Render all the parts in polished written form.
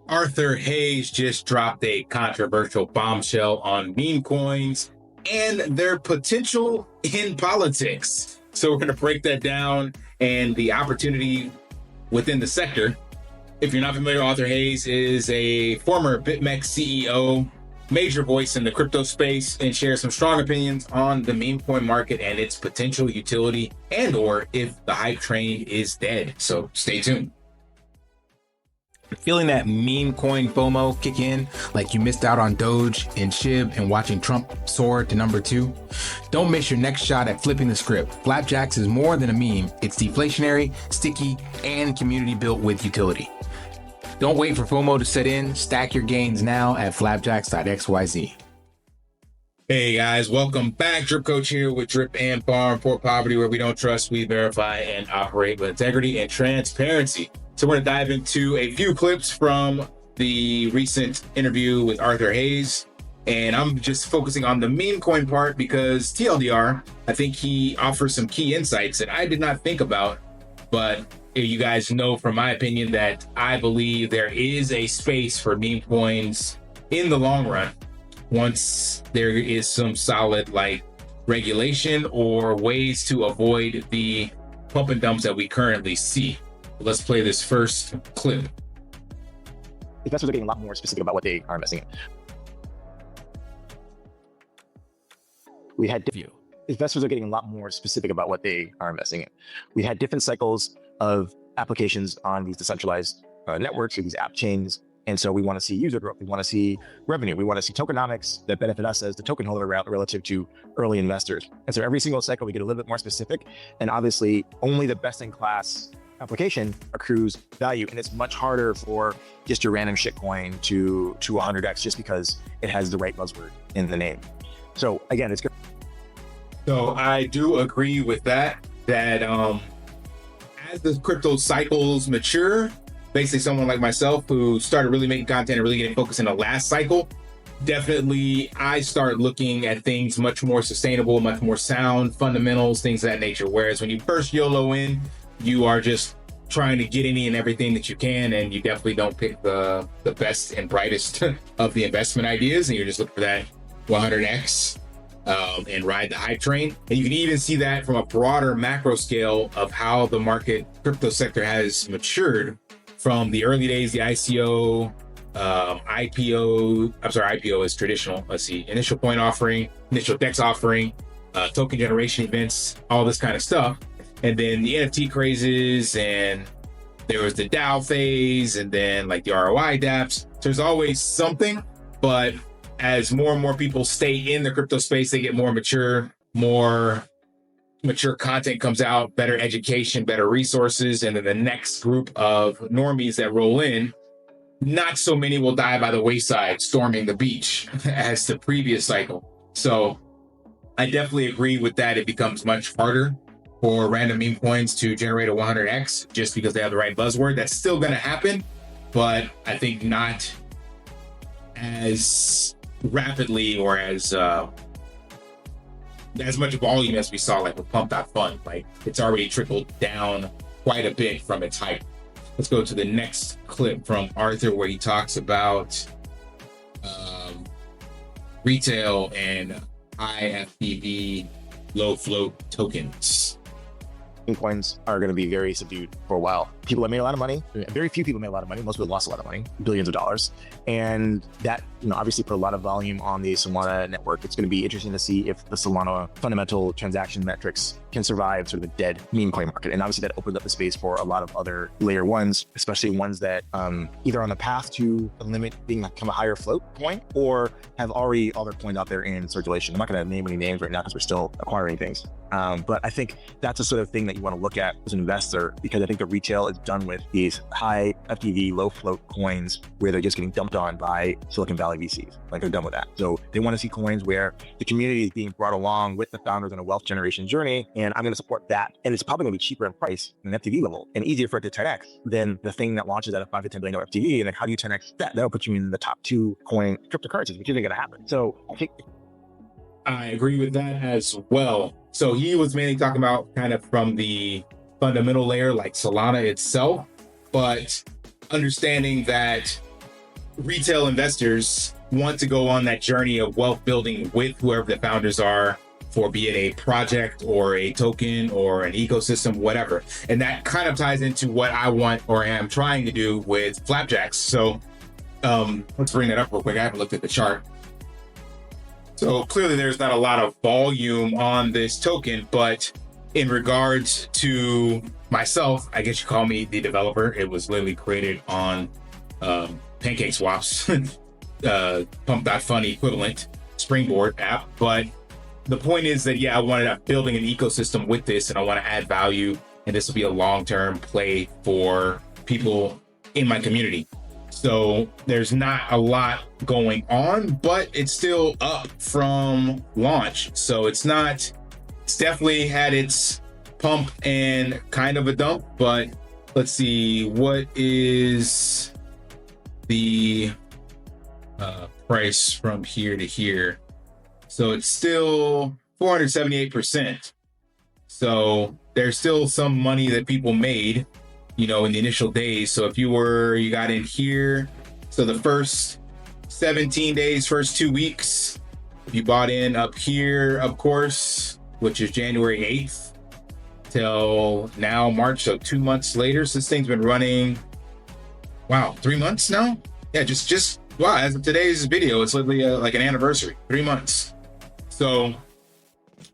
Arthur Hayes just dropped a controversial bombshell on Memecoins and their potential in politics. So we're going to break that down and the opportunity within the sector. If you're not familiar, Arthur Hayes is a former BitMEX CEO, major voice in the crypto space, and shares some strong opinions on the meme coin market and its potential utility and or if the hype train is dead. So stay tuned. Feeling that meme coin FOMO kick in, like you missed out on Doge and SHIB and watching Trump soar to number 2? Don't miss your next shot at flipping the script. Flapjacks is more than a meme. It's deflationary, sticky, and community built with utility. Don't wait for FOMO to set in. Stack your gains now at flapjacks.xyz. Hey guys, welcome back. Drip Coach here with Drip and Farm for Poverty, where we don't trust, we verify, and operate with integrity and transparency. So we're going to dive into a few clips from the recent interview with Arthur Hayes. And I'm just focusing on the meme coin part because TLDR, I think he offers some key insights that I did not think about. But you guys know from my opinion that I believe there is a space for meme coins in the long run once there is some solid regulation or ways to avoid the pump and dumps that we currently see. Let's play this first clip. Investors are getting a lot more specific about what they are investing in. Investors are getting a lot more specific about what they are investing in. We had different cycles of applications on these decentralized networks or these app chains. And so we want to see user growth. We want to see revenue. We want to see tokenomics that benefit us as the token holder relative to early investors. And so every single cycle, we get a little bit more specific. And obviously, only the best in class application accrues value, and it's much harder for just your random shitcoin to 100x just because it has the right buzzword in the name. So again, it's good. So I do agree with that as the crypto cycles mature, basically someone like myself who started really making content and really getting focused in the last cycle, definitely I start looking at things much more sustainable, much more sound, fundamentals, things of that nature. Whereas when you first YOLO in, you are just trying to get any and everything that you can, and you definitely don't pick the best and brightest of the investment ideas, and you're just looking for that 100x and ride the hype train. And you can even see that from a broader macro scale of how the crypto sector matured from the early days, the ICO, IPO is traditional. Let's see, initial point offering, initial DEX offering, token generation events, all this kind of stuff. And then the NFT crazes, and there was the DAO phase, and then the ROI dApps. So there's always something, but as more and more people stay in the crypto space, they get more mature content comes out, better education, better resources. And then the next group of normies that roll in, not so many will die by the wayside storming the beach as the previous cycle. So I definitely agree with that. It becomes much harder for random meme coins to generate a 100x just because they have the right buzzword. That's still going to happen, but I think not as rapidly or as much volume as we saw with Pump.Fun. It's already trickled down quite a bit from its hype. Let's go to the next clip from Arthur where he talks about retail and high FPV low float tokens. Coins are going to be very subdued for a while. People have made a lot of money. Very few people made a lot of money. Most people lost a lot of money, billions of dollars. And that, obviously put a lot of volume on the Solana network. It's going to be interesting to see if the Solana fundamental transaction metrics can survive sort of a dead meme coin market. And obviously that opened up the space for a lot of other layer ones, especially ones that either on the path to the limit being kind of a higher float coin or have already all their coins out there in circulation. I'm not going to name any names right now because we're still acquiring things. But I think that's the sort of thing that you want to look at as an investor, because I think the retail is done with these high FTV, low float coins where they're just getting dumped on by Silicon Valley VCs. They're done with that. So they want to see coins where the community is being brought along with the founders on a wealth generation journey. And I'm going to support that. And it's probably going to be cheaper in price than an FTV level and easier for it to 10x than the thing that launches at a $5 to $10 billion FTV. And how do you 10x that? That'll put you in the top 2 coin cryptocurrencies, which isn't going to happen. So I think I agree with that as well. So he was mainly talking about kind of from the fundamental layer like Solana itself, but understanding that retail investors want to go on that journey of wealth building with whoever the founders are, for be it a project or a token or an ecosystem, whatever. And that kind of ties into what I want or am trying to do with Flapjacks. So let's bring that up real quick. I haven't looked at the chart. So clearly there's not a lot of volume on this token, but in regards to myself, I guess you call me the developer. It was literally created on PancakeSwap's Pump.Funny equivalent Springboard app. But the point is that, yeah, I wanted to building an ecosystem with this, and I want to add value. And this will be a long-term play for people in my community. So there's not a lot going on, but it's still up from launch. So it's definitely had its pump and kind of a dump, but let's see, what is the price from here to here? So it's still 478%. So there's still some money that people made, in the initial days. So if you got in here, so the first 17 days, first 2 weeks, if you bought in up here, of course, which is January 8th till now, March. So 2 months later, so this thing's been running, wow, 3 months now? Yeah, just wow, as of today's video, it's literally like an anniversary, 3 months. So,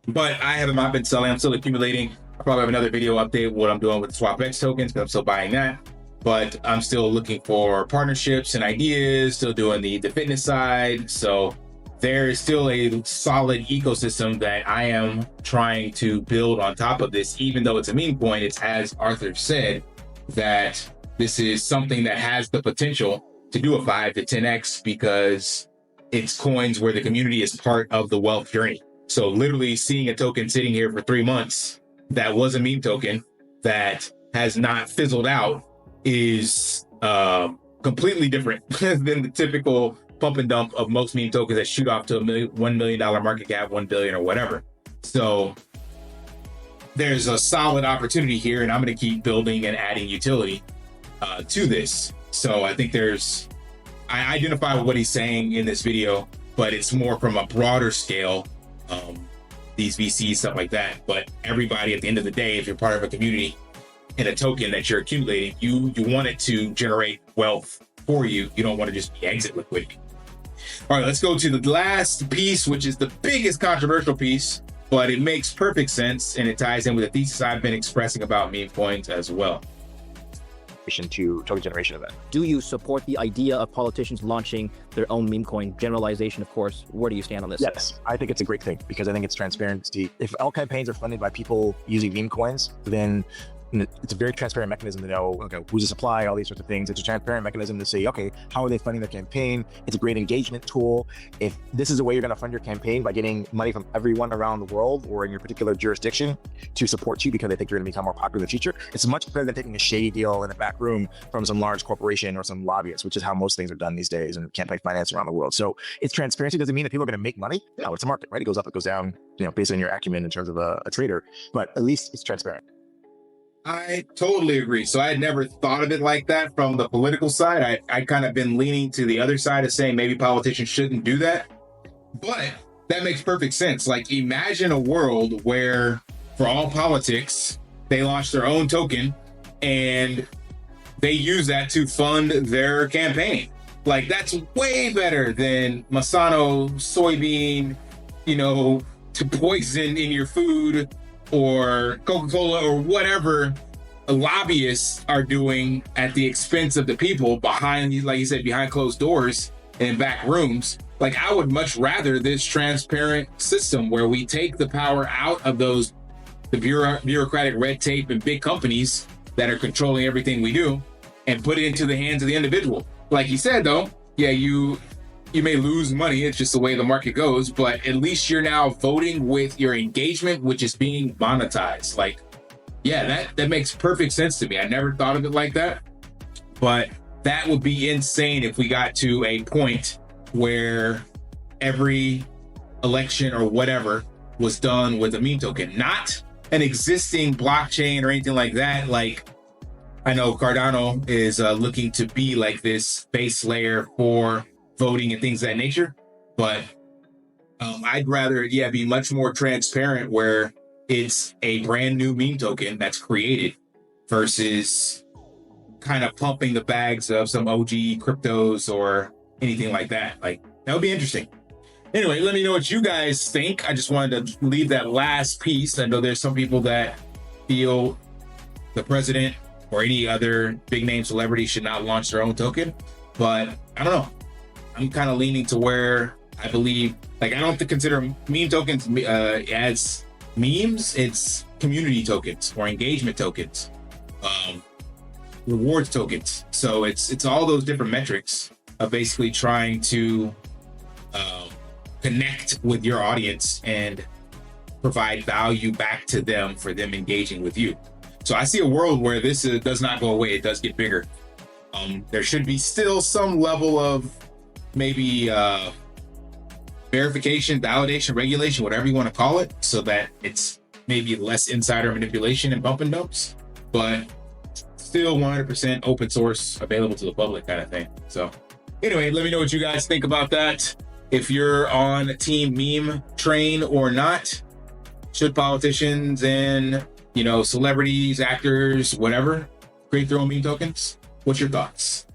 but I have not been selling, I'm still accumulating. I probably have another video update what I'm doing with the SwapX tokens, but I'm still buying that. But I'm still looking for partnerships and ideas, still doing the fitness side. So there is still a solid ecosystem that I am trying to build on top of this, even though it's a meme coin. It's, as Arthur said, that this is something that has the potential to do a 5 to 10x because it's coins where the community is part of the wealth journey. So literally seeing a token sitting here for 3 months that was a meme token that has not fizzled out is completely different than the typical pump and dump of most meme tokens that shoot off to $1 million market cap, 1 billion or whatever. So there's a solid opportunity here, and I'm going to keep building and adding utility to this. So I think I identify what he's saying in this video, but it's more from a broader scale, these VCs, stuff like that. But everybody at the end of the day, if you're part of a community and a token that you're accumulating, you want it to generate wealth for you. You don't want to just be exit liquidity. All right, let's go to the last piece, which is the biggest controversial piece, but it makes perfect sense and it ties in with a thesis I've been expressing about meme coins as well. To token generation event. Do you support the idea of politicians launching their own meme coin? Generalization, of course. Where do you stand on this? Yes, I think it's a great thing because I think it's transparency. If all campaigns are funded by people using meme coins, then it's a very transparent mechanism to know, okay, who's the supply, all these sorts of things. It's a transparent mechanism to say, okay, how are they funding their campaign? It's a great engagement tool. If this is a way you're going to fund your campaign by getting money from everyone around the world or in your particular jurisdiction to support you because they think you're going to become more popular in the future, it's much better than taking a shady deal in a back room from some large corporation or some lobbyist, which is how most things are done these days in campaign finance around the world. So it's transparency. Doesn't mean that people are going to make money. No, it's a market, right? It goes up, it goes down, based on your acumen in terms of a trader, but at least it's transparent. I totally agree. So I had never thought of it like that from the political side. I kind of been leaning to the other side of saying maybe politicians shouldn't do that. But that makes perfect sense. Like, imagine a world where for all politics, they launch their own token and they use that to fund their campaign. Like, that's way better than Masano soybean, to poison in your food, or Coca-Cola or whatever lobbyists are doing at the expense of the people behind, like you said, behind closed doors and in back rooms. Like, I would much rather this transparent system where we take the power out of the bureaucratic red tape and big companies that are controlling everything we do and put it into the hands of the individual. Like you said, though, yeah, you may lose money. It's just the way the market goes, but at least you're now voting with your engagement, which is being monetized. Like, yeah, that makes perfect sense to me. I never thought of it like that, but that would be insane if we got to a point where every election or whatever was done with a meme token, not an existing blockchain or anything like that. Like, I know Cardano is looking to be like this base layer for voting and things of that nature, but I'd rather, be much more transparent where it's a brand new meme token that's created versus kind of pumping the bags of some OG cryptos or anything like that. Like, that would be interesting. Anyway, let me know what you guys think. I just wanted to leave that last piece. I know there's some people that feel the president or any other big name celebrity should not launch their own token, but I don't know. I'm kind of leaning to where I believe, like, I don't consider meme tokens as memes. It's community tokens or engagement tokens, rewards tokens. So it's all those different metrics of basically trying to connect with your audience and provide value back to them for them engaging with you. So I see a world where this does not go away. It does get bigger. There should be still some level of maybe verification, validation, regulation, whatever you want to call it, so that it's maybe less insider manipulation and bump and dumps, but still 100% open source, available to the public kind of thing. So anyway, let me know what you guys think about that. If you're on team meme train or not, should politicians and, celebrities, actors, whatever, create their own meme tokens? What's your thoughts?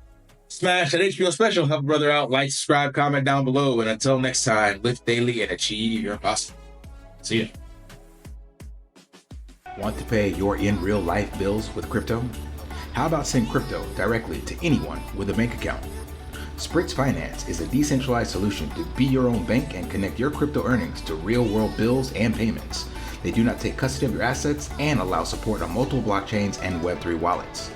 Smash that HBO special, help a brother out, like, subscribe, comment down below, and until next time, live daily and achieve your impossible. See ya. Want to pay your in real life bills with crypto? How about send crypto directly to anyone with a bank account? Spritz Finance is a decentralized solution to be your own bank and connect your crypto earnings to real world bills and payments. They do not take custody of your assets and allow support on multiple blockchains and Web3 wallets.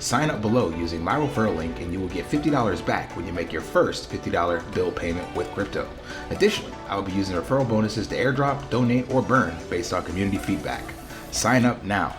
Sign up below using my referral link and you will get $50 back when you make your first $50 bill payment with crypto. Additionally, I will be using referral bonuses to airdrop, donate, or burn based on community feedback. Sign up now.